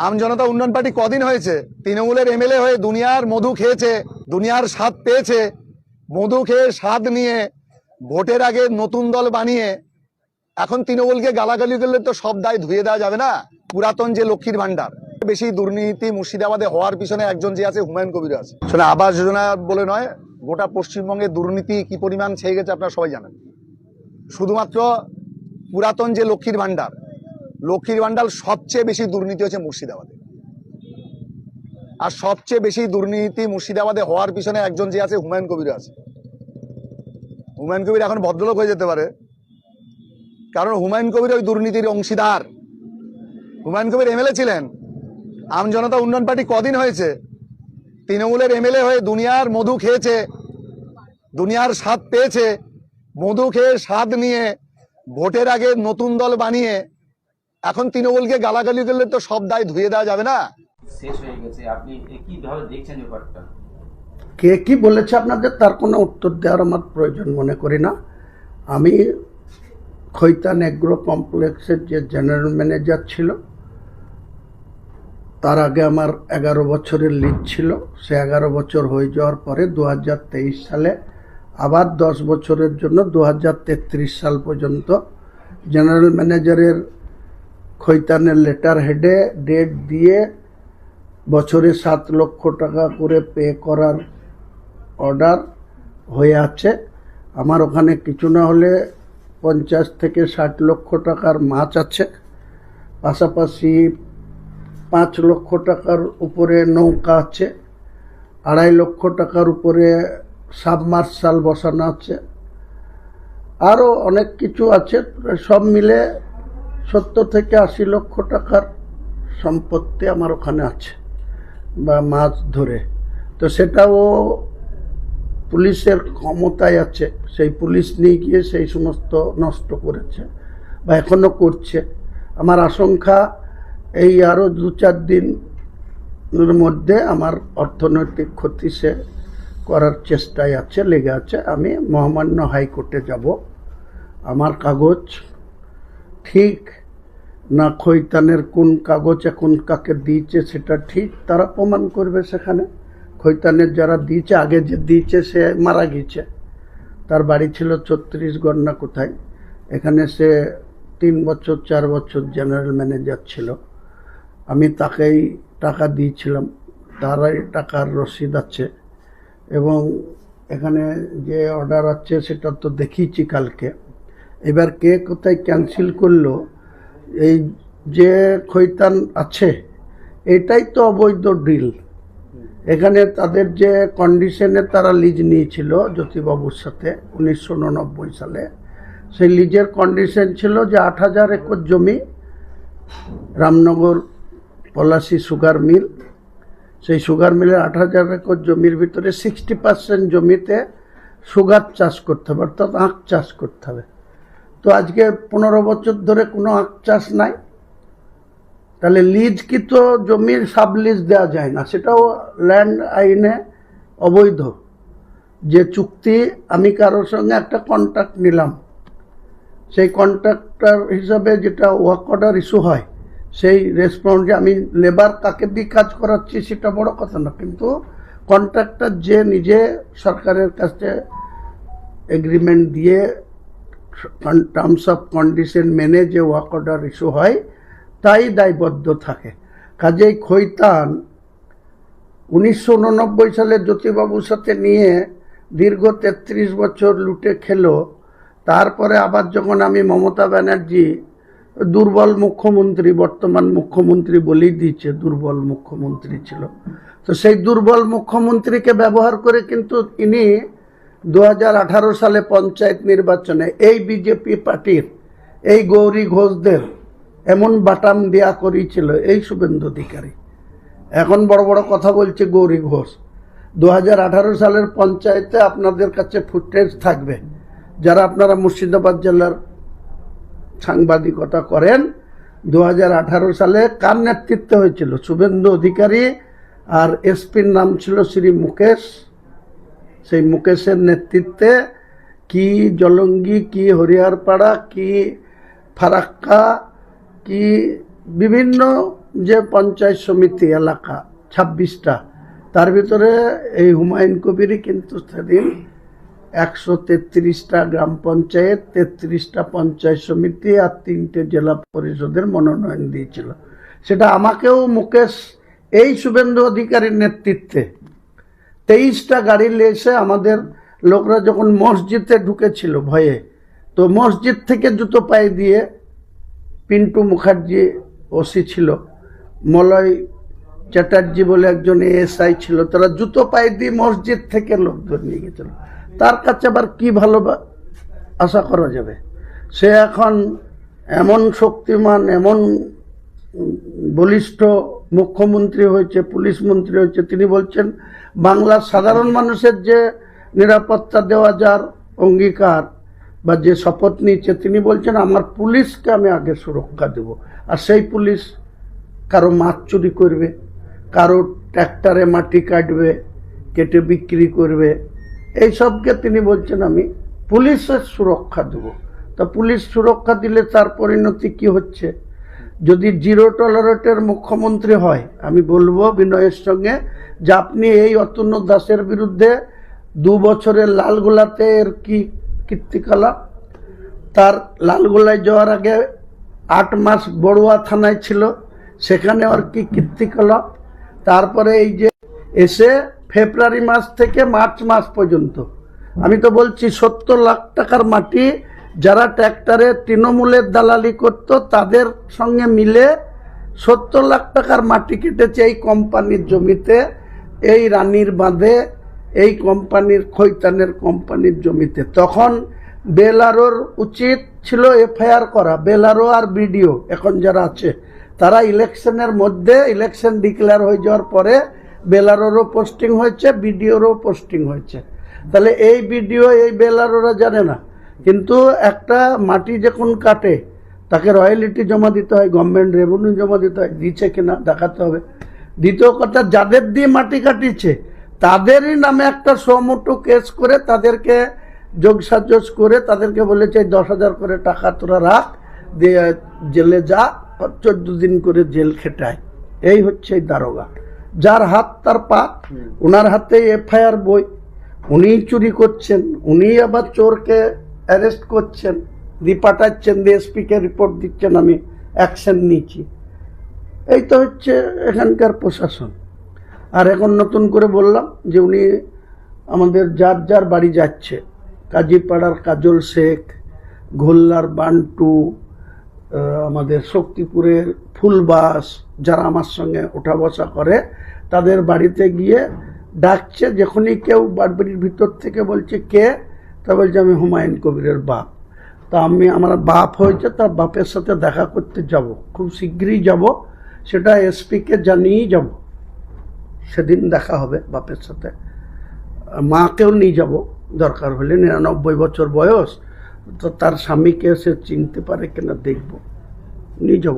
আম জনতা উন্নয়ন পার্টি কদিন হয়েছে? তৃণমূলের এমএলএ হয়ে দুনিয়ার মধু খেয়েছে, দুনিয়ার স্বাদ পেয়েছে। মধু খেয়ে স্বাদ নিয়ে ভোটের আগে নতুন দল বানিয়ে এখন তৃণমূলকে গালাগালি করলে তো সব দায় ধুয়ে দেওয়া যাবে না। পুরাতন যে লক্ষ্মীর ভান্ডার, বেশি দুর্নীতি মুর্শিদাবাদে হওয়ার পিছনে একজন যে আছে, হুমায়ুন কবির আছে। শোনা, আবাস যোজনা বলে নয়, গোটা পশ্চিমবঙ্গে দুর্নীতি কি পরিমাণ ছেয়ে গেছে আপনারা সবাই জানেন। শুধুমাত্র পুরাতন যে লক্ষ্মীর ভান্ডার সবচেয়ে বেশি দুর্নীতি হচ্ছে মুর্শিদাবাদে। আর সবচেয়ে বেশি দুর্নীতি মুর্শিদাবাদে হওয়ার পিছনে একজন যে আছে, হুমায়ুন কবির আছে। হুমায়ুন কবির এখন ভদ্রলোক হয়ে যেতে পারে, কারণ হুমায়ুন কবির ওই দুর্নীতির অংশীদার। হুমায়ুন কবির এমএলএ ছিলেন। আম জনতা উন্নয়ন পার্টি কদিন হয়েছে? তৃণমূলের এমএলএ হয়ে দুনিয়ার মধু খেয়েছে, দুনিয়ার স্বাদ পেয়েছে। মধু খেয়ে স্বাদ নিয়ে ভোটের আগে নতুন দল বানিয়ে এখন তৃণমূলকে গালাগালি করলে তো সব দায় ধুয়ে দেওয়া যাবে না। শেষ হয়ে গেছে, আপনি কিভাবে দেখছেন ব্যাপারটা? কে কি বলেছে আপনাদের তার কোনো উত্তর দেওয়ার আমার প্রয়োজন মনে করি না। আমি খৈতান এগ্রো কমপ্লেক্সের যে জেনারেল ম্যানেজার ছিল, তার আগে আমার 11 বছরের লিড ছিল। সে 11 বছর হয়ে যাওয়ার পরে 2023 সালে আবার 10 বছরের জন্য 2033 সাল পর্যন্ত জেনারেল ম্যানেজারের খৈতানের লেটার হেডে ডেট দিয়ে বছরে 7 লক্ষ টাকা করে পে করার অর্ডার হয়ে আছে। আমার ওখানে কিছু না হলে 50 থেকে 60 লক্ষ টাকার মাছ আছে, পাশাপাশি 5 লক্ষ টাকার উপরে নৌকা আছে, 2.5 লক্ষ টাকার উপরে সাবমার্শাল বসানো আছে, আরও অনেক কিছু আছে। সব মিলে 70 থেকে 80 লক্ষ টাকার সম্পত্তি আমার ওখানে আছে, বা মাছ ধরে। তো সেটাও পুলিশের ক্ষমতায় আছে, সেই পুলিশ নিয়ে গিয়ে সেই সমস্ত নষ্ট করেছে বা এখনও করছে। আমার আশঙ্কা এই আরও 2-4 দিনের মধ্যে আমার অর্থনৈতিক ক্ষতি সে করার চেষ্টায় আছে, লেগে আছে। আমি মহামান্য হাইকোর্টে যাব। আমার কাগজ ঠিক না খৈতানের কোন কাগজ এখন কাকে দিয়েছে সেটা ঠিক তারা প্রমাণ করবে। সেখানে খৈতানের যারা দিয়েছে, আগে যে দিয়েছে সে মারা গেছে, তার বাড়ি ছিল 36গড় না কোথায়। এখানে সে 3 বছর 4 বছর জেনারেল ম্যানেজার ছিল। আমি তাকেই টাকা দিয়েছিলাম, তারাই টাকার রসিদ আছে। এবং এখানে যে অর্ডার আছে সেটা তো দেখিয়েছি কালকে। এবার কে কোথায় ক্যান্সেল করলো, এই যে খৈতান আছে এটাই তো অবৈধ ডিল। এখানে তাদের যে কন্ডিশনে তারা লিজ নিয়েছিল জ্যোতিবাবুর সাথে 1989 সালে, সেই লিজের কন্ডিশন ছিল যে 8,000 একর জমি, রামনগর পলাশী সুগার মিল। সেই সুগার মিলের 8,000 একর জমির ভিতরে 60% জমিতে সুগার চাষ করতে হবে, অর্থাৎ আখ চাষ করতে হবে। তো আজকে 15 বছর ধরে কোনো আখ চাষ নাই। তাহলে লিজ কি তো জমির সাব লিজ দেওয়া যায় না, সেটাও ল্যান্ড আইনে অবৈধ। যে চুক্তি, আমি কারোর সঙ্গে একটা কন্ট্রাক্ট নিলাম, সেই কন্ট্রাক্টর হিসাবে যেটা ওয়ার্ক অর্ডার ইস্যু হয়, সেই রেসপন্সে আমি লেবার কাকে দিয়ে কাজ করাচ্ছি সেটা বড় কথা না, কিন্তু কন্ট্রাক্টর যে নিজে সরকারের কাছে এগ্রিমেন্ট দিয়ে টার্মস অফ কন্ডিশন মেনে যে ওয়ার্ক অর্ডার ইস্যু হয় তাই দায়বদ্ধ থাকে। কাজেই খৈতান 1989 সালে জ্যোতিবাবুর সাথে নিয়ে দীর্ঘ 33 বছর লুটে খেলো। তারপরে আবার যখন আমি মমতা ব্যানার্জি, দুর্বল মুখ্যমন্ত্রী, বর্তমান মুখ্যমন্ত্রী বলেই দিয়েছে দুর্বল মুখ্যমন্ত্রী ছিল, তো সেই দুর্বল মুখ্যমন্ত্রীকে ব্যবহার করে কিন্তু ইনি 2018 সালে পঞ্চায়েত নির্বাচনে এই বিজেপি পার্টির এই গৌরী ঘোষদের এমন বাটাম দেয়া করেছিল এই শুভেন্দু অধিকারী। এখন বড় বড় কথা বলছে গৌরী ঘোষ। 2018 সালের পঞ্চায়েতে আপনাদের কাছে ফুটেজ থাকবে, যারা আপনারা মুর্শিদাবাদ জেলার সাংবাদিকতা করেন। 2018 সালে কার নেতৃত্বে হয়েছিল? শুভেন্দু অধিকারী, আর এসপির নাম ছিল শ্রী মুকেশ। সেই মুকেশের নেতৃত্বে কি জলঙ্গি, কি হরিহরপাড়া, কি ফারাক্কা, কি বিভিন্ন যে পঞ্চায়েত সমিতি এলাকা 26টা, তার ভিতরে এই হুমায়ুন কবিরই কিন্তু সেদিন 133টা গ্রাম পঞ্চায়েত, 33টা পঞ্চায়েত সমিতি আর 3টে জেলা পরিষদের মনোনয়ন দিয়েছিল। সেটা আমাকেও মুকেশ এই শুভেন্দু অধিকারীর নেতৃত্বে 23টা গাড়ি এসে আমাদের লোকরা যখন মসজিদে ঢুকেছিল ভয়ে, তো মসজিদ থেকে জুতো পায়ে দিয়ে পিন্টু মুখার্জি ওসি ছিল, মলয় চ্যাটার্জি বলে একজন এএসআই ছিল, তারা জুতো পায়ে দিয়ে মসজিদ থেকে লোকজন নিয়ে গেছিল। তার কাছে আবার কি ভালো আশা করা যাবে? সে এখন এমন শক্তিমান, এমন বলিষ্ঠ মুখ্যমন্ত্রী হয়েছে, পুলিশ মন্ত্রী হয়েছে, তিনি বলছেন বাংলার সাধারণ মানুষের যে নিরাপত্তা দেওয়া যার অঙ্গীকার বা যে শপথ নিয়েছে, তিনি বলছেন আমার পুলিশকে আমি আগে সুরক্ষা দেব। আর সেই পুলিশ কারো মাছ চুরি করবে, কারো ট্র্যাক্টরে মাটি কাটবে, কেটে বিক্রি করবে, এইসবকে তিনি বলছেন আমি পুলিশের সুরক্ষা দেব। তা পুলিশ সুরক্ষা দিলে তার পরিণতি কি হচ্ছে? যদি জিরো টলারেটের মুখ্যমন্ত্রী হয়, আমি বলবো বিনয়ের সঙ্গে যে আপনি এই অতনু দাসের বিরুদ্ধে 2 বছরের লালগোলাতে এর কি কীর্তিকলাপ, তার লালগোলায় যাওয়ার আগে 8 মাস বড়ুয়া থানায় ছিল, সেখানে আর কি কীর্তিকলাপ, তারপরে এই যে এসে ফেব্রুয়ারি মাস থেকে মার্চ মাস পর্যন্ত আমি তো বলছি 70 লাখ টাকার মাটি যারা ট্র্যাক্টরে তৃণমূলের দালালি করত তাদের সঙ্গে মিলে 70 লাখ টাকার মাটি কেটেছে এই কোম্পানির জমিতে, এই রানীর বাঁধে, এই কোম্পানির খৈতানের কোম্পানির জমিতে। তখন বেলারোর উচিত ছিল এফআইআর করা, বেলারো আর বিডিও এখন যারা আছে তারা ইলেকশনের মধ্যে, ইলেকশন ডিক্লেয়ার হয়ে যাওয়ার পরে বেলারোরও পোস্টিং হয়েছে, বিডিওরও পোস্টিং হয়েছে। তাহলে এই বিডিও এই বেলারোরা জানে না, কিন্তু একটা মাটি যখন কাটে তাকে রয়্যালিটি জমা দিতে হয়, গভর্নমেন্ট রেভিনিউ জমা দিতে হয়, দিচ্ছে কিনা দেখাতে হবে। দ্বিতীয় কথা, যাদের দিয়ে মাটি কাটিছে তাদেরই নামে একটা সমুটো কেস করে তাদেরকে যোগসাজস করে তাদেরকে বলেছে 10,000 করে টাকা তোরা রাখ, দিয়ে জেলে যা, 14 দিন করে জেল খেটায়। এই হচ্ছে দারোগা, যার হাত তার পাক, ওনার হাতে এফআইআর বই, উনিই চুরি করছেন, উনি আবার চোরকে অ্যারেস্ট করছেন, দিয়ে পাঠাচ্ছেন, ডিএসপিকে রিপোর্ট দিচ্ছেন আমি অ্যাকশন নিয়েছি। এই তো হচ্ছে এখানকার প্রশাসন। আর এখন নতুন করে বললাম যে উনি আমাদের যার যার বাড়ি যাচ্ছে, কাজীপাড়ার কাজল শেখ, ঘোল্লার বান্টু, আমাদের শক্তিপুরের ফুলবাস, যারা আমার সঙ্গে ওঠা বসা করে, তাদের বাড়িতে গিয়ে ডাকছে। যখনই কেউ বাড়ির ভিতর থেকে বলছে কে, তা বলছে আমি হুমায়ুন কবিরের বাপ। তা আমি, আমার বাপ হয়েছে, তার বাপের সাথে দেখা করতে যাব, খুব শীঘ্রই যাব, সেটা এসপিকে জানিয়েই যাব। সেদিন দেখা হবে বাপের সাথে, মাকেও নিয়ে যাব দরকার হলে, 99 বছর বয়স, তো তার স্বামীকে সে চিনতে পারে কিনা দেখব, নিয়ে যাব।